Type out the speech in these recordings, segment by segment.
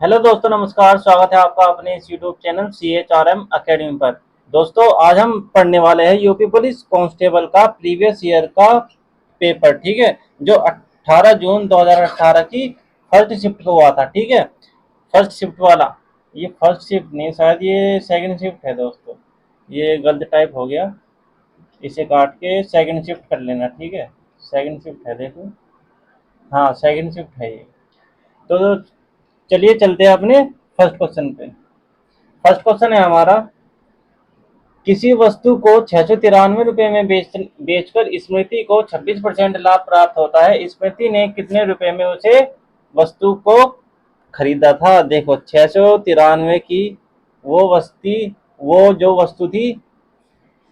Hello दोस्तों, नमस्कार। स्वागत है आपका अपने इस यूट्यूब चैनल CHRM अकेडमी पर। दोस्तों, आज हम पढ़ने वाले हैं यूपी पुलिस कांस्टेबल का प्रीवियस ईयर का पेपर। ठीक है, जो 18 जून 2018 की फर्स्ट शिफ्ट को हुआ था। ठीक है, फर्स्ट शिफ्ट वाला। ये फर्स्ट शिफ्ट नहीं, शायद ये सेकंड शिफ्ट है दोस्तों। ये गलत टाइप हो गया, इसे काट के सेकंड शिफ्ट कर लेना। ठीक है, सेकंड शिफ्ट है, देखो। हाँ, सेकंड शिफ्ट है ये। तो चलिए चलते हैं अपने फर्स्ट क्वेश्चन पे। फर्स्ट क्वेश्चन है हमारा, किसी वस्तु को 693 रुपये में बेचकर स्मृति को 26% लाभ प्राप्त होता है। स्मृति ने कितने रुपए में उसे वस्तु को खरीदा था? देखो, 693 की वो जो वस्तु थी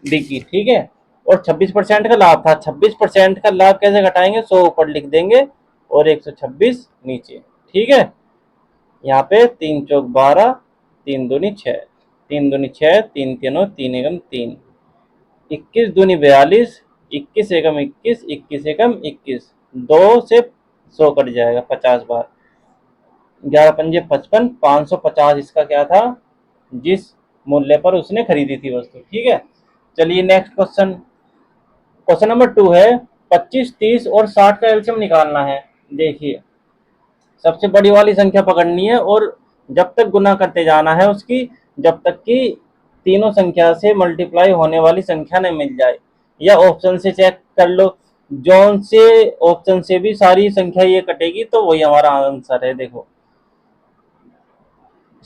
बिकी। ठीक है, और 26% का लाभ था। 26% का लाभ कैसे घटाएंगे? 100 ऊपर लिख देंगे और 126 नीचे। ठीक है, यहाँ पे 3 चौक 12, 3 दूनी 6, 3 दूनी 6, 3 तीनों 3 एकम 3, 21 दूनी 42, 21 एकम 21, 21 एकम 21, 2 से 100 कट जाएगा 50 बार। 11 पंजे 55, 550 इसका क्या था? जिस मूल्य पर उसने खरीदी थी वस्तु। ठीक है, चलिए नेक्स्ट क्वेश्चन। क्वेश्चन नंबर 2 है, 25, 30 और 60 का एलसीएम निकालना है। देखिए, सबसे बड़ी वाली संख्या पकड़नी है और जब तक गुना करते जाना है उसकी, जब तक कि तीनों संख्या से मल्टीप्लाई होने वाली संख्या न मिल जाए। या ऑप्शन से चेक कर लो, जौन से ऑप्शन से भी सारी संख्या ये कटेगी तो वही हमारा आंसर है। देखो,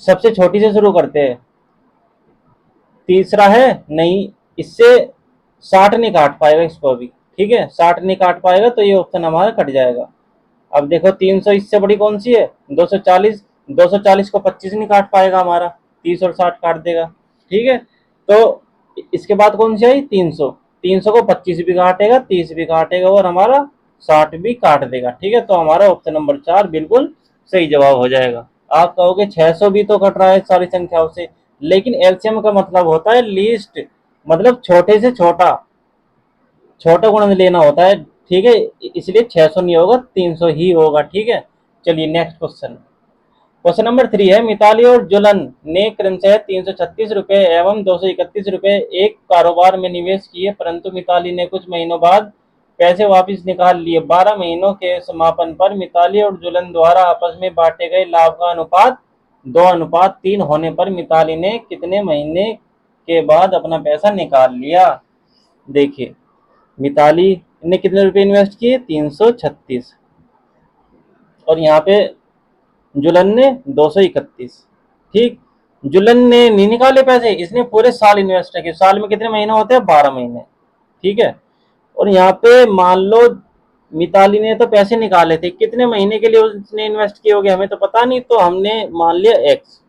सबसे छोटी से शुरू करते हैं। तीसरा है, नहीं, इससे 60 नहीं काट पाएगा इसको अभी। ठीक है, 60 नहीं काट पाएगा तो ये ऑप्शन हमारा कट जाएगा। अब देखो, 300 इससे बड़ी कौन सी है? 240। 240 को 25 नहीं काट पाएगा हमारा, 30 और 60 काट देगा। ठीक है, तो इसके बाद कौन सी आई? 300। 300 को 25 भी काटेगा, 30 भी काटेगा और हमारा 60 भी काट देगा। ठीक है, तो हमारा ऑप्शन नंबर 4 बिल्कुल सही जवाब हो जाएगा। आप कहोगे 600 भी तो कट रहा है सारी संख्याओं से, लेकिन एलसीएम का मतलब होता है लीस्ट, मतलब छोटे से छोटा, छोटा गुणन लेना होता है। ठीक है, इसलिए 600 नहीं होगा, 300 ही होगा। ठीक है, चलिए नेक्स्ट क्वेश्चन। क्वेश्चन नंबर 3 है, मिताली और जुलन ने क्रमशः 336 रुपए एवं 231 रुपए एक कारोबार में निवेश किए, परंतु मिताली ने कुछ महीनों बाद पैसे वापस निकाल लिए। 12 महीनों के समापन पर मिताली और जुलन द्वारा आपस में बांटे गए लाभ का अनुपात 2:3 होने पर मिताली ने कितने महीने के बाद अपना पैसा निकाल लिया? देखिए, मिताली ने कितने रुपए इन्वेस्ट किए? 336। और यहाँ पे जुलन ने 231। ठीक, जुलन ने नहीं निकाले पैसे, इसने पूरे साल इन्वेस्ट किए। साल में कितने महीने होते हैं? 12 महीने। ठीक है, और यहाँ पे मान लो मिताली ने तो पैसे निकाले थे, कितने महीने के लिए उसने इन्वेस्ट किए होंगे हमें तो पता नहीं, तो हमने मान लिया एक्स।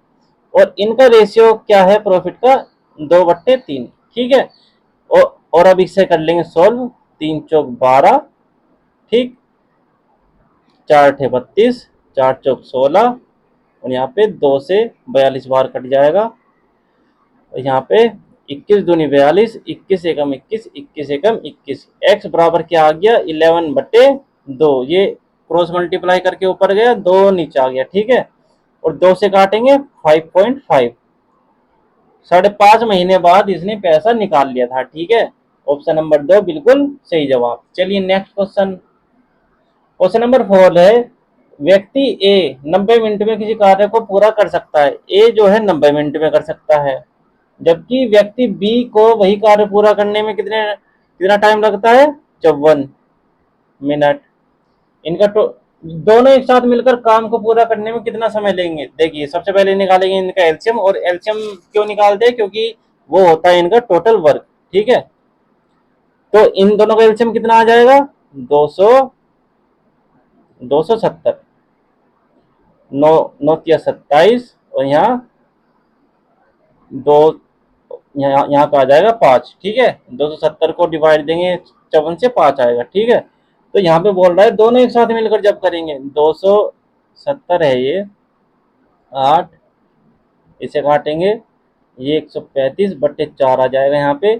और इनका रेशियो क्या है प्रॉफिट का? 2/3। ठीक है, और अब इससे कर लेंगे सॉल्व। 3 चौक 12, ठीक, 4 अठे 32, 4 चौक 16, और यहाँ पे 2 से 42 बार कट जाएगा। और यहाँ पे 21 दूनी 42, 21 एकम 21, 21 एकम 21, एक्स बराबर क्या आ गया? 11/2। ये क्रॉस मल्टीप्लाई करके ऊपर गया, 2 नीचे आ गया। ठीक है, और 2 से काटेंगे 5.5। 5.5 महीने बाद इसने पैसा निकाल लिया था। ठीक है, ऑप्शन नंबर 2 बिल्कुल सही जवाब। चलिए नेक्स्ट क्वेश्चन। क्वेश्चन नंबर 4 है, व्यक्ति ए 90 मिनट में किसी कार्य को पूरा कर सकता है। ए जो है 90 मिनट में कर सकता है, जबकि व्यक्ति बी को वही कार्य पूरा करने में कितना टाइम लगता है? 54 मिनट। इनका दोनों एक साथ मिलकर काम को पूरा करने में कितना समय लेंगे? देखिए, सबसे पहले निकालेंगे इनका एलसीएम। और एलसीएम क्यों निकालते हैं? क्योंकि वो होता है इनका टोटल वर्क। ठीक है, तो इन दोनों का एलसीएम कितना आ जाएगा? 270। 9 9 तिया 27, और यहाँ दो, यहाँ पे आ जाएगा 5। ठीक है, 270 को डिवाइड देंगे 54 से 5 आएगा। ठीक है, तो यहाँ पे बोल रहा है दोनों एक साथ मिलकर जब करेंगे, 270 है ये, 8, इसे काटेंगे, ये 135/4 आ जाएगा। यहाँ पे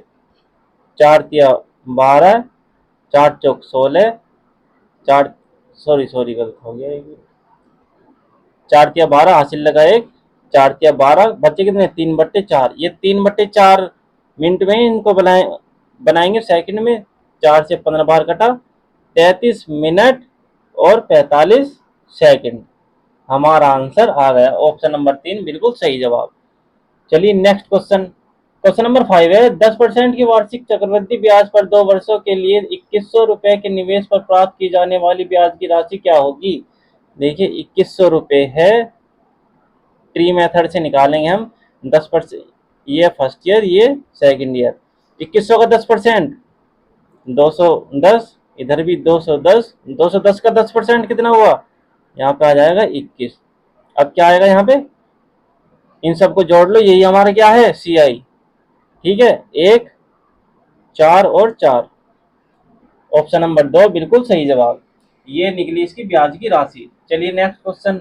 4 तिया 12, 4 चौक 16, चार, सॉरी सॉरी गलत हो गया, 4 तिया 12 हासिल लगा 1, 4 तिया 12 बच्चे कितने 3/4। ये 3/4 मिनट में इनको बनाएंगे सेकंड में। 4 से 15 बार कटा 33 मिनट और 45 सेकंड। हमारा आंसर आ गया ऑप्शन नंबर 3 बिल्कुल सही जवाब। चलिए नेक्स्ट क्वेश्चन। क्वेश्चन नंबर 5 है 10% की वार्षिक चक्रवृद्धि ब्याज पर 2 वर्षों के लिए 2100 रुपए के निवेश पर प्राप्त की जाने वाली ब्याज की राशि क्या होगी। देखिए 2100 रुपए है, ट्री मेथड से निकालेंगे हम। 10%, ये फर्स्ट ईयर ये सेकंड ईयर। 2100 का 10% 210, इधर भी 210, 210 का 10% कितना हुआ, यहाँ पे आ जाएगा 21। अब क्या आएगा यहाँ पे, इन सबको जोड़ लो, यही हमारा क्या है सी आई। ठीक है, 1, 4 और 4, ऑप्शन नंबर 2 बिल्कुल सही जवाब। ये निकली इसकी ब्याज की राशि। चलिए नेक्स्ट क्वेश्चन।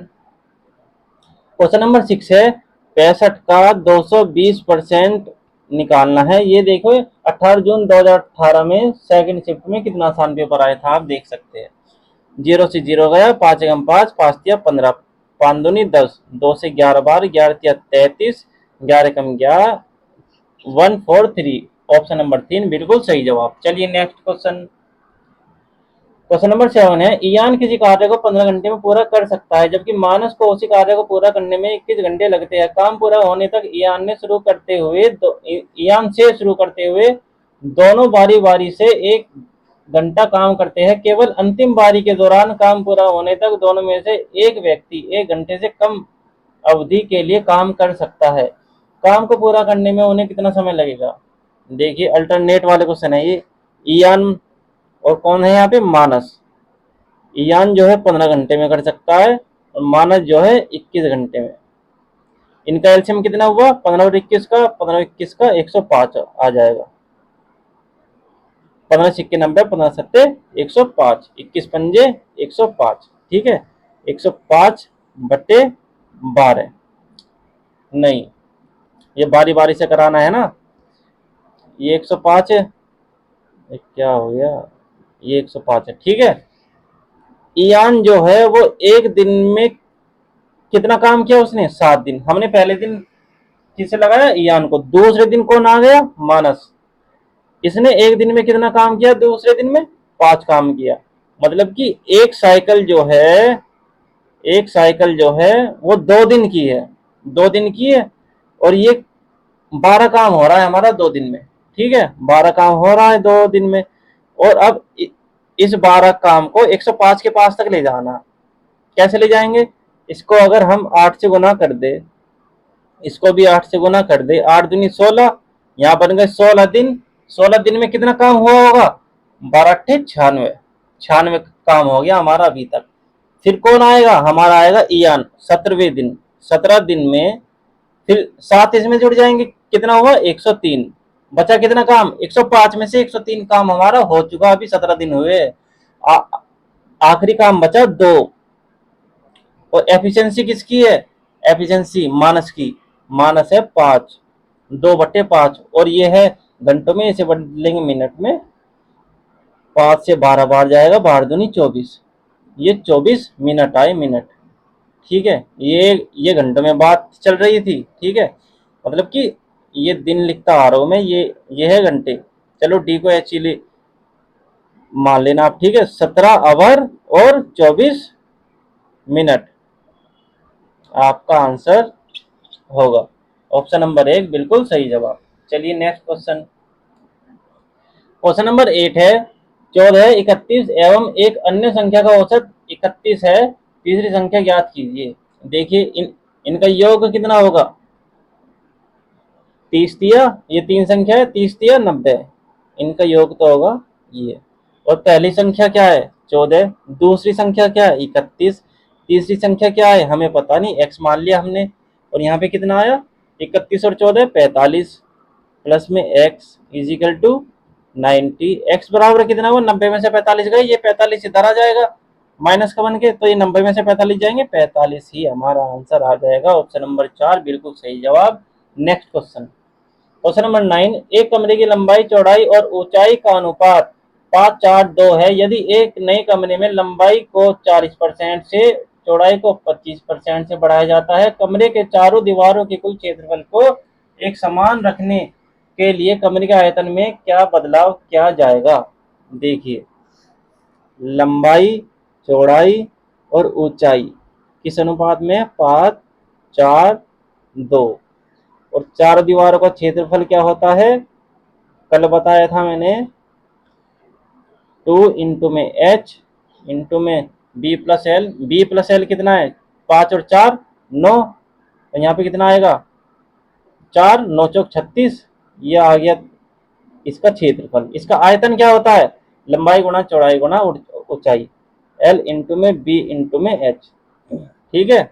क्वेश्चन नंबर 6 है 65 का 220% निकालना है। ये देखो 18 जून 2018 में सेकंड शिफ्ट में कितना आसान पेपर आया था, आप देख सकते हैं। 0 से 0 गया, 5 एकम 5, 5 तिया 15, 5 दूनी 10, 2 से 11 बार, 11 तिया 33, 11 एकम 11, 143, ऑप्शन नंबर 3 बिल्कुल सही जवाब। चलिए नेक्स्ट क्वेश्चन। क्वेश्चन नंबर 7 है ईयान किसी कार्य को 15 घंटे में पूरा कर सकता है, जबकि मानस को उसी कार्य को पूरा करने में 21 घंटे लगते हैं। काम पूरा होने तक ईयान से शुरू करते हुए दोनों बारी बारी से 1 घंटा काम करते हैं। केवल अंतिम बारी के दौरान काम पूरा होने तक दोनों में से एक व्यक्ति 1 घंटे से कम अवधि के लिए काम कर सकता है। काम को पूरा करने में उन्हें कितना समय लगेगा। देखिए अल्टरनेट वाले क्वेश्चन है ये। ईयान और कौन है यहाँ पे, मानस। ईयान जो है 15 घंटे में कर सकता है और मानस जो है 21 घंटे में। इनका एलसीएम कितना हुआ, 15 और 21 का, 15 और 21 का 105 आ जाएगा। 15 सिक्के 90, 15 सत्ते 105, 21 पंजे 105। ठीक है, 105/12। नहीं, ये बारी बारी से कराना है ना। ये 105 है, ये क्या हो गया, ये 105 है। ठीक है, ईयान जो है वो एक दिन में कितना काम किया उसने, 7 दिन। हमने पहले दिन किसे लगाया, ईयान को। दूसरे दिन कौन आ गया, मानस। इसने एक दिन में कितना काम किया, दूसरे दिन में 5 काम किया। मतलब कि एक साइकिल जो है वो 2 दिन की है, 2 दिन की है। और ये 12 काम हो रहा है हमारा 2 दिन में। ठीक है, 12 काम हो रहा है 2 दिन में। और अब इस 12 काम को 105 के पास तक ले जाना। कैसे ले जाएंगे, इसको अगर हम 8 से गुना कर दे, इसको भी 8 से गुना कर दे, 8 दूनी 16, यहाँ बन गए 16 दिन। 16 दिन में कितना काम हुआ होगा, 12 अट्ठे 96, 96 काम हो गया हमारा अभी तक। फिर कौन आएगा, हमारा आएगा ईयान 17वें दिन। 17 दिन में फिर 7 इसमें जुड़ जाएंगे, कितना हुआ 103। बचा कितना काम, 105 में से 103 काम हमारा हो चुका, अभी 17 दिन हुए। आखिरी काम बचा 2। और एफिशिएंसी किसकी है, एफिशिएंसी मानस की। मानस है 5, 2/5। और ये है घंटों में, इसे बदलेंगे मिनट में। 5 से 12 बार जाएगा, 12 दूनी 24, ये 24 मिनट आए, मिनट। ठीक है, ये घंटों में बात चल रही थी। ठीक है, मतलब कि ये दिन लिखता आ रहा हूं मैं, ये है घंटे। चलो डी को एक्चुअली मान लेना आप। ठीक है, 17 आवर और 24 मिनट आपका आंसर होगा। ऑप्शन नंबर 1 बिल्कुल सही जवाब। चलिए नेक्स्ट क्वेश्चन। क्वेश्चन नंबर 8 है 14, 31 एवं एक अन्य संख्या का औसत 31 है, तीसरी संख्या ज्ञात कीजिए। देखिए इनका योग कितना होगा, 30 तिया, ये 3 संख्या है, 30 तिया 90, इनका योग तो होगा ये। और पहली संख्या क्या है 14, दूसरी संख्या क्या है 31, तीसरी संख्या क्या है हमें पता नहीं, x मान लिया हमने। और यहाँ पे कितना आया 31 और 14 45, प्लस में x इजिकल टू 90। x बराबर कितना हुआ, 90 में से 45 गए, ये 45 इधर आ जाएगा माइनस का बन के, तो ये 90 में से 45 जाएंगे, 45 ही हमारा आंसर आ जाएगा। ऑप्शन नंबर 4 बिल्कुल सही जवाब। Next question. क्वेश्चन नंबर 9, एक कमरे की लंबाई चौड़ाई और ऊंचाई का अनुपात 5:4:2 है। यदि एक नए कमरे में लंबाई को 40% से चौड़ाई को 25% से बढ़ाया जाता है। कमरे के चारों दीवारों के कुल क्षेत्रफल को एक समान रखने के लिए कमरे के आयतन में क्या बदलाव किया जाएगा? देखिए, लंबाई, चौड़ाई और ऊंचाई किस अनुपात में? 5, 4, 2। और चारों दीवारों का क्षेत्रफल क्या होता है? कल बताया था मैंने, 2 इंटू में h इंटू में b plus L. B plus L कितना है? 5 और 4 9। तो यहाँ पे कितना आएगा? 4 9 चौक 36। ये आ गया इसका क्षेत्रफल। इसका आयतन क्या होता है? लंबाई गुणा चौड़ाई गुणा ऊंचाई, एल इंटू में बी इंटू में एच। ठीक है,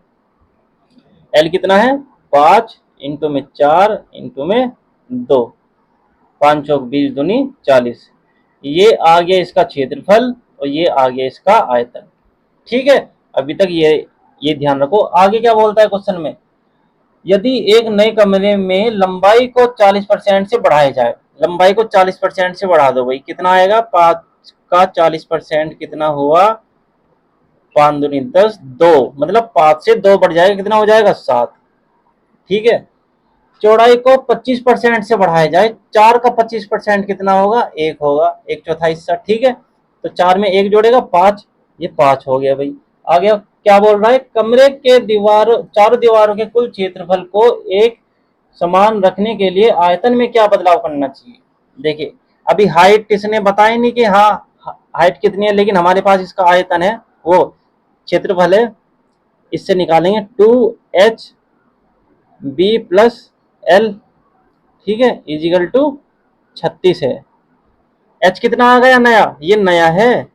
एल कितना है? 5 इंटू में 4 इंटू में 2, 5 चौक 20 दूनी 40। ये आ गया इसका क्षेत्रफल और ये आ गया इसका आयतन। ठीक है, अभी तक ये ध्यान रखो। आगे क्या बोलता है क्वेश्चन में? यदि एक नए कमरे में लंबाई को 40% से बढ़ाया जाए, लंबाई को 40% से बढ़ा दो भाई, कितना आएगा? 5 का 40% कितना हुआ? 5 दूनी 10, 2, मतलब 5 से 2 बढ़ जाएगा, कितना हो जाएगा? 7। ठीक है, चौड़ाई को 25% से बढ़ाया जाए, 4 का 25% कितना होगा? 1 होगा, 1/4 हिस्सा। ठीक है, तो 4 में 1 जोड़ेगा 5, ये 5 हो गया भाई। आगे क्या बोल रहा है? कमरे के चारों दीवारों के कुल क्षेत्रफल को एक समान रखने के लिए आयतन में क्या बदलाव करना चाहिए? देखिए, अभी हाइट इसने बताया नहीं कि हाँ हाइट कितनी है, लेकिन हमारे पास इसका आयतन है, वो क्षेत्रफल है। इससे निकालेंगे 2h बी प्लस एल, ठीक है, इजिकल टू 36 है। एच कितना आ गया नया? ये नया है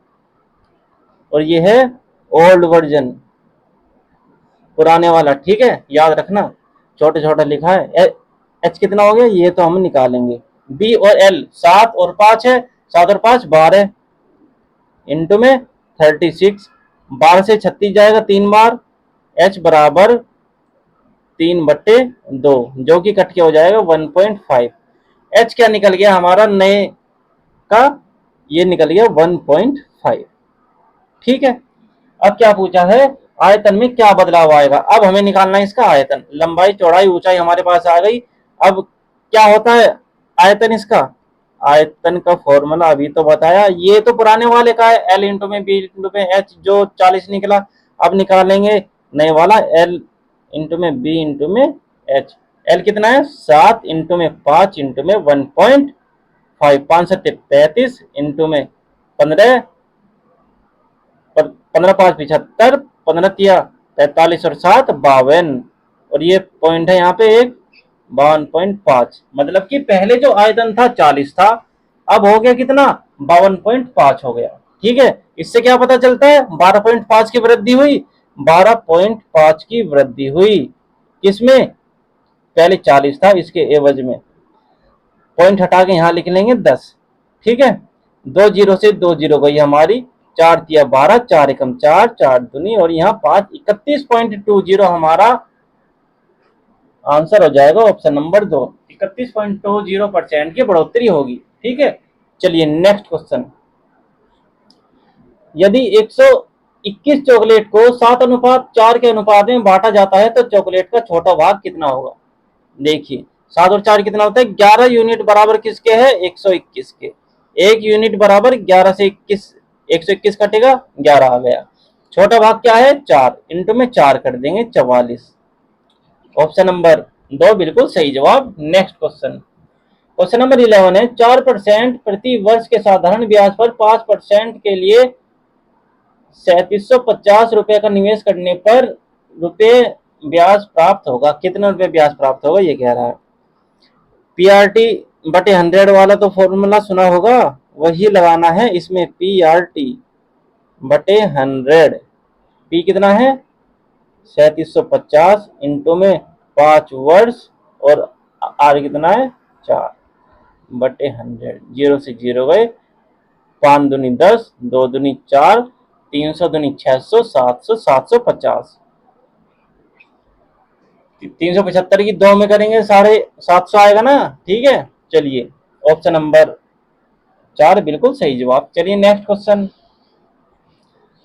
और ये है ओल्ड वर्जन, पुराने वाला। ठीक है, याद रखना, छोटे छोटे लिखा है। एच कितना हो गया? ये तो हम निकालेंगे। बी और एल 7 और 5 है, 7 और 5 12 इंटू में 36। 12 से 36 जाएगा 3 बार। एच बराबर 3/2, जो कि कट के हो जाएगा 1.5। एच क्या निकल गया हमारा नए का? ये निकल गया 1.5। ठीक है, अब क्या पूछा है? आयतन में क्या बदलाव आएगा? अब हमें निकालना है इसका आयतन। लंबाई चौड़ाई ऊंचाई हमारे पास आ गई। अब क्या होता है आयतन इसका? आयतन का फॉर्मूला अभी तो बताया, ये तो पुराने वाले का है, एल इंटू में बी इंटू में एच, जो 40 निकला। अब निकालेंगे नए वाला, एल इंटू में बी इंटू में एच। एल कितना है? 7 इंटू में 5 इंटू में 1.5, 5 सत्ते 35 इंटू में 15, 15 5 75, 15 तिया 43 और 7 52। और ये पॉइंट है यहाँ पे एक 52.5। मतलब कि पहले जो आयतन था 40 था, अब हो गया कितना? 52.5 हो गया। ठीक है, इससे क्या पता चलता है? 12.5 की वृद्धि हुई, 12.5 की वृद्धि हुई। किसमें? पहले 40 था, इसके एवज में। पॉइंट हटा के यहां लिख लेंगे 10। ठीक है, 2 जीरो से 2 जीरो गई हमारी, 4 तिया 12, 4 एकम 4, 4 दूनी और यहाँ 5, 31.20 हमारा आंसर हो जाएगा, ऑप्शन नंबर 2। 31.20% की बढ़ोतरी होगी। ठीक है, चलिए नेक्स्ट क्वेश्चन। यदि 121 चॉकलेट को 7:4 के अनुपात में बांटा जाता है तो चॉकलेट का छोटा भाग कितना होगा? देखिए, 7 और 4 कितना होता है? 11 यूनिट बराबर किसके है? 121 के। 1 यूनिट बराबर 11 से 21, 121 कटेगा 11 आ गया। छोटा भाग क्या है? 4 इंटू में 4 कर देंगे 44। ऑप्शन नंबर 2 बिल्कुल सही जवाब। नेक्स्ट क्वेश्चन, क्वेश्चन नंबर 11 है, 4% प्रति वर्ष के साधारण ब्याज पर 5% के लिए 3750 रुपए का निवेश करने पर रुपए ब्याज प्राप्त होगा। कितना रुपए ब्याज प्राप्त होगा ये कह रहा है। पीआरटी बटे 100 वाला तो फॉर्मूला सुना होगा, वही लगाना है इसमें। पीआरटी बटे 100, पी कितना है? 3750 इंटू में 5 वर्ष और आर कितना है? 4 बटे 100। जीरो से जीरो गए, 5 दूनी 10, 2 दूनी 4, 300 दूनी 600, 700, 750। 375 की 2 में करेंगे 750 आएगा ना। ठीक है, चलिए ऑप्शन नंबर 4 बिल्कुल सही जवाब। चलिए नेक्स्ट क्वेश्चन,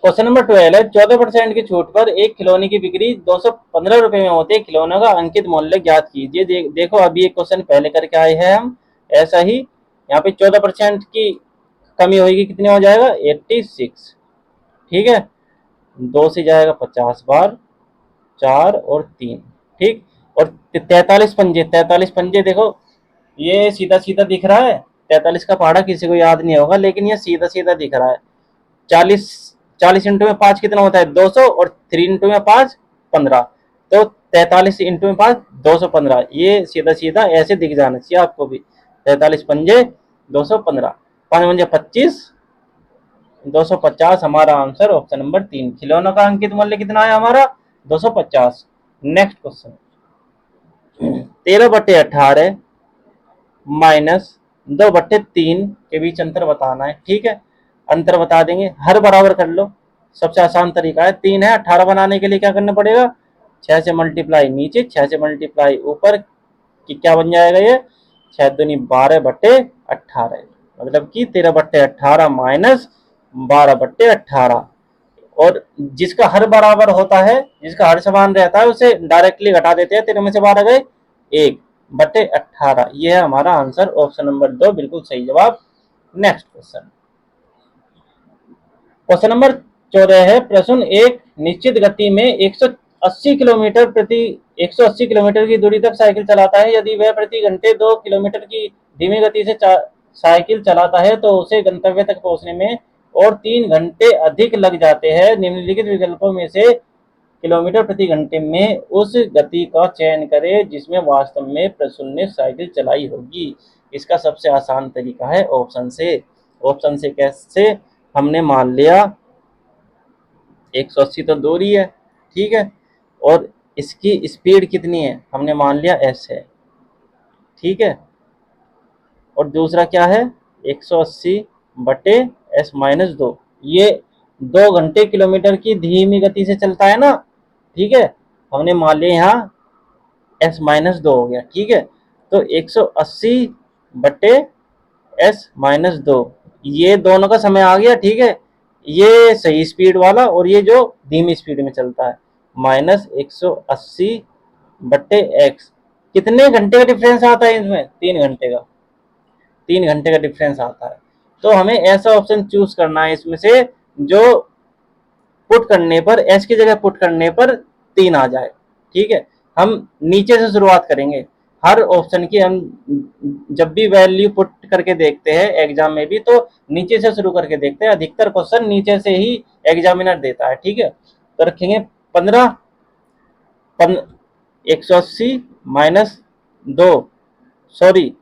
क्वेश्चन नंबर 12 है 14% की छूट पर एक खिलौने की बिक्री 215 रुपए में होती है। खिलौने का अंकित मूल्य ज्ञात कीजिए। देखो अभी एक क्वेश्चन पहले करके आए हैं हम, ऐसा ही यहाँ पे 14% की कमी होगी, कितने हो जाएगा 86। ठीक है, 2 से जाएगा 50 बार, 4 और 3। ठीक, और 43 पंजे, 43 पंजे देखो ये सीधा सीधा दिख रहा है। 43 का पहाड़ा किसी को याद नहीं होगा, लेकिन ये सीधा सीधा दिख रहा है। 40, 40 इंटू में 5 कितना होता है 200, और 3 इंटू में 5 15। तो 43 इंटू में 5 215, ये सीधा सीधा ऐसे दिख जाना चाहिए आपको भी। 43 पंजे 215, 5 पंजे 25, 250 हमारा आंसर ऑप्शन नंबर 3। खिलौनों का अंकित मूल्य कितना है हमारा 250। नेक्स्ट क्वेश्चन, 13/18 माइनस 2/3 के बीच अंतर बताना है। ठीक है, अंतर बता देंगे, हर बराबर कर लो, सबसे आसान तरीका है। 3 है, 18 बनाने के लिए क्या करना पड़ेगा, 6 से मल्टीप्लाई नीचे, 6 से मल्टीप्लाई ऊपर, कि क्या बन जाएगा ये 6 दूनी 12/18, मतलब कि 13/18 माइनस 12/18। और जिसका हर बराबर होता है, जिसका हर समान रहता है, उसे डायरेक्टली घटा देते हैं। 13 में से 12 गए 1/18। यह है हमारा आंसर ऑप्शन नंबर 2, बिल्कुल सही जवाब। नेक्स्ट क्वेश्चन, क्वेश्चन नंबर 14 है, प्रश्न एक निश्चित गति में 180 किलोमीटर प्रति 180 किलोमीटर की दूरी तक साइकिल चलाता है। यदि वह प्रति घंटे 2 किलोमीटर की धीमी गति से साइकिल चलाता है तो उसे गंतव्य तक पहुंचने में और 3 घंटे अधिक लग जाते हैं। निम्नलिखित विकल्पों में से किलोमीटर प्रति घंटे में उस गति का चयन करें जिसमें वास्तव में प्रसून ने साइकिल चलाई होगी। इसका सबसे आसान तरीका है ऑप्शन से। ऑप्शन से कैसे, हमने मान लिया 180 तो दूरी है, ठीक है, और इसकी स्पीड कितनी है, हमने मान लिया एस है, ठीक है, और दूसरा क्या है 180/s-2, ये 2 घंटे किलोमीटर की धीमी गति से चलता है ना, ठीक है, हमने मान लिया यहाँ s-2 हो गया, ठीक है। तो 180/s-2, ये दोनों का समय आ गया, ठीक है, ये सही स्पीड वाला और ये जो धीमी स्पीड में चलता है, माइनस 180/x। कितने घंटे का डिफरेंस आता है इसमें, 3 घंटे का, 3 घंटे का डिफरेंस आता है। तो हमें ऐसा ऑप्शन चूज करना है इसमें से जो पुट करने पर, एस की जगह पुट करने पर 3 आ जाए, ठीक है। हम नीचे से शुरुआत करेंगे, हर ऑप्शन की हम जब भी वैल्यू पुट करके देखते हैं एग्जाम में भी, तो नीचे से शुरू करके देखते हैं। अधिकतर क्वेश्चन नीचे से ही एग्जामिनर देता है, ठीक है। तो रखेंगे 15, 180-2, सॉरी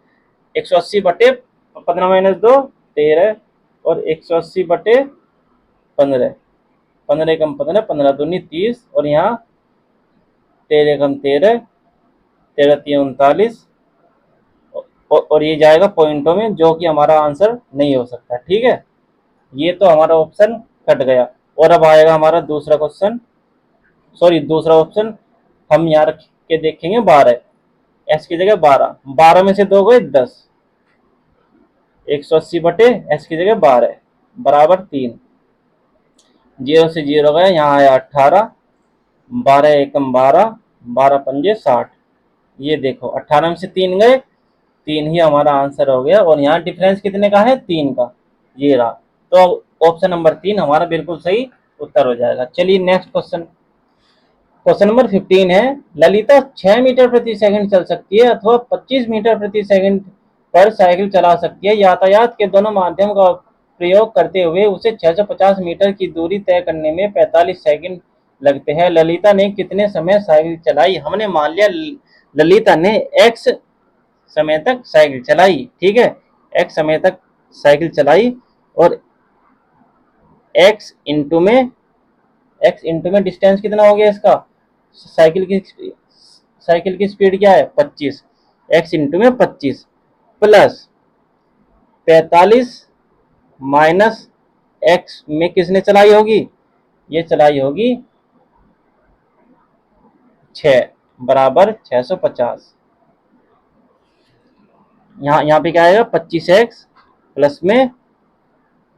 180/15-2 13, और 180/15, 15 कम 15, 15 दूनी 30, और यहाँ 13 कम 13, 13 3 39, और ये जाएगा पॉइंटों में, जो कि हमारा आंसर नहीं हो सकता, ठीक है। ये तो हमारा ऑप्शन कट गया। और अब आएगा हमारा दूसरा क्वेश्चन, सॉरी दूसरा ऑप्शन, हम यहाँ रख के देखेंगे 12, एस की जगह 12, 12 में से 2 गए 10, 180/s की जगह 12 बराबर 3, 0 से 0 गया, यहाँ आया 18, 12 एकम 12, 12 पंजे 60। ये देखो 18 में से 3 गए, 3 ही हमारा आंसर हो गया, और यहाँ डिफरेंस कितने का है 3 का, ये रहा। तो ऑप्शन नंबर 3 हमारा बिल्कुल सही उत्तर हो जाएगा। चलिए नेक्स्ट क्वेश्चन, क्वेश्चन नंबर 15 है, ललिता 6 मीटर प्रति सेकंड चल सकती है अथवा 25 मीटर प्रति सेकंड पर साइकिल चला सकती है। यातायात के दोनों माध्यम का प्रयोग करते हुए उसे 650 मीटर की दूरी तय करने में 45 सेकंड लगते हैं। ललिता ने कितने समय साइकिल चलाई। हमने मान लिया ललिता ने एक्स समय तक साइकिल चलाई, ठीक है, एक्स समय तक साइकिल चलाई, और एक्स इंटू में डिस्टेंस कितना हो गया इसका, साइकिल की स्पीड क्या है 25, एक्स इंटू में 25 प्लस 45 माइनस एक्स में किसने चलाई होगी, ये चलाई होगी 6 बराबर 650। यहाँ पे क्या आएगा 25x प्लस में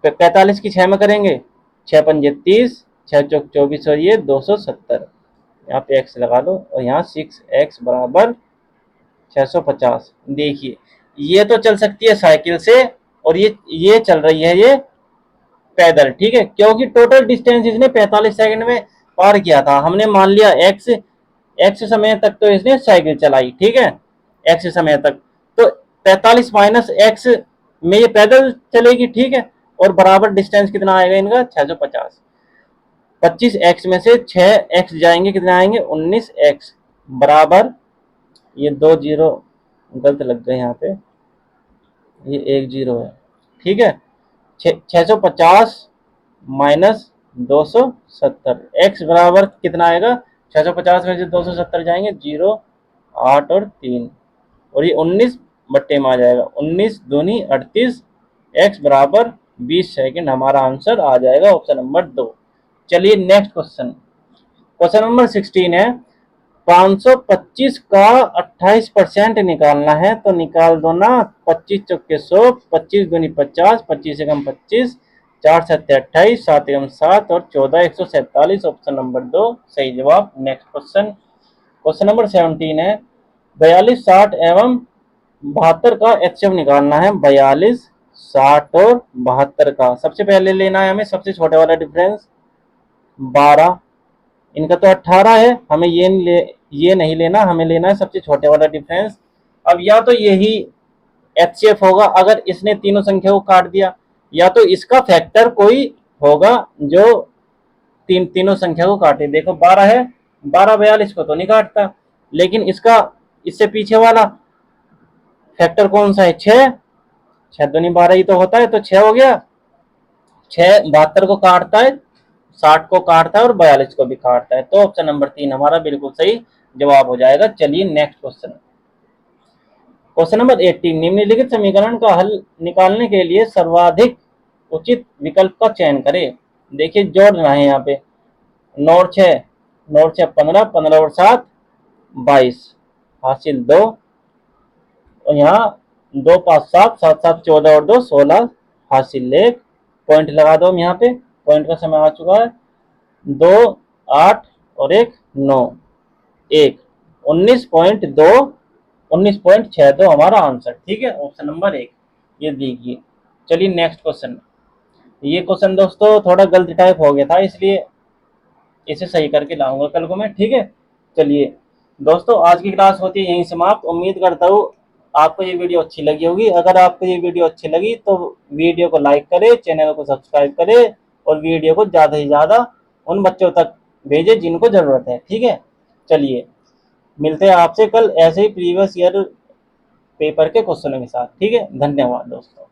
45 की 6 में करेंगे 6 पंजे 30, 6 चौक 24 और ये 270। यहाँ पे x लगा लो और यहाँ 6x बराबर 650। देखिए ये तो चल सकती है साइकिल से और ये चल रही है ये पैदल, ठीक है, क्योंकि टोटल डिस्टेंस इसने 45 सेकंड में पार किया था। हमने मान लिया एक्स समय तक तो इसने साइकिल चलाई, ठीक है, एक्स समय तक, तो 45 माइनस एक्स में ये पैदल चलेगी, ठीक है, और बराबर डिस्टेंस कितना आएगा इनका 650। 25x में से 6x जाएंगे, कितने आएंगे 19x बराबर, ये 2 जीरो गलत लग गए यहाँ पे, ये 1 जीरो है, ठीक है, 650 माइनस 270, एक्स बराबर कितना आएगा 650 में से 270 जाएंगे 0, 8 और 3, और ये 19 बट्टे में आ जाएगा, 19 दूनी 38, एक्स बराबर 20 सेकंड हमारा आंसर आ जाएगा ऑप्शन नंबर 2। चलिए नेक्स्ट क्वेश्चन, क्वेश्चन नंबर 16 है 525 का 28% निकालना है, तो निकाल दो ना, 25 चौके 100, 25 दूनी 50, 25 एकम 25, 4 सत्ते 28, 7 एकम 7 और 14 147, ऑप्शन नंबर 2 सही जवाब। नेक्स्ट क्वेश्चन, क्वेश्चन नंबर 17 है 42, 60 एवं 72 का एचसीएफ निकालना है, 42, 60 और 72 का। सबसे पहले लेना है हमें सबसे छोटे वाला डिफरेंस 12, इनका तो 18 है, हमें ये नहीं लेना, हमें लेना है सबसे छोटे वाला डिफरेंस। अब या तो यही एचसीएफ होगा अगर इसने तीनों संख्या को काट दिया, या तो इसका फैक्टर कोई होगा जो तीनों संख्या को काटे। देखो 12 है, 12 42 को तो नहीं काटता, लेकिन इसका इससे पीछे वाला फैक्टर कौन सा है 6, 6 दूनी 12 ही तो होता है, तो 6 हो गया, 6 72 को काटता है, 60 को काटता है और 42 को भी काटता है, तो ऑप्शन नंबर 3 हमारा बिल्कुल सही जवाब हो जाएगा। चलिए नेक्स्ट क्वेश्चन, क्वेश्चन नंबर 18, निम्नलिखित समीकरण का हल निकालने के लिए सर्वाधिक उचित विकल्प का चयन करें। देखिए जोड़ना है यहाँ पे, 9 और 6, 9 और 6 15, 15 और 7 22, हासिल 2, और यहाँ 2 5 7, 7 7 14 और 2 16, हासिल 1, पॉइंट लगा दो हम यहाँ पे, पॉइंट का समय आ चुका है, 2 8 और 1 9, 1 19.2, 19.62 हमारा आंसर, ठीक है, ऑप्शन नंबर 1 ये देखिए। चलिए नेक्स्ट क्वेश्चन, ये क्वेश्चन दोस्तों थोड़ा गलत टाइप हो गया था, इसलिए इसे सही करके लाऊंगा कल को मैं, ठीक है। चलिए दोस्तों आज की क्लास होती है यहीं समाप्त। उम्मीद करता हूँ आपको ये वीडियो अच्छी लगी होगी। अगर आपको ये वीडियो अच्छी लगी तो वीडियो को लाइक करें, चैनल को सब्सक्राइब करें और वीडियो को ज़्यादा से ज़्यादा उन बच्चों तक भेजें जिनको ज़रूरत है, ठीक है। चलिए मिलते हैं आपसे कल ऐसे ही प्रीवियस ईयर पेपर के क्वेश्चनों के साथ, ठीक है। धन्यवाद दोस्तों।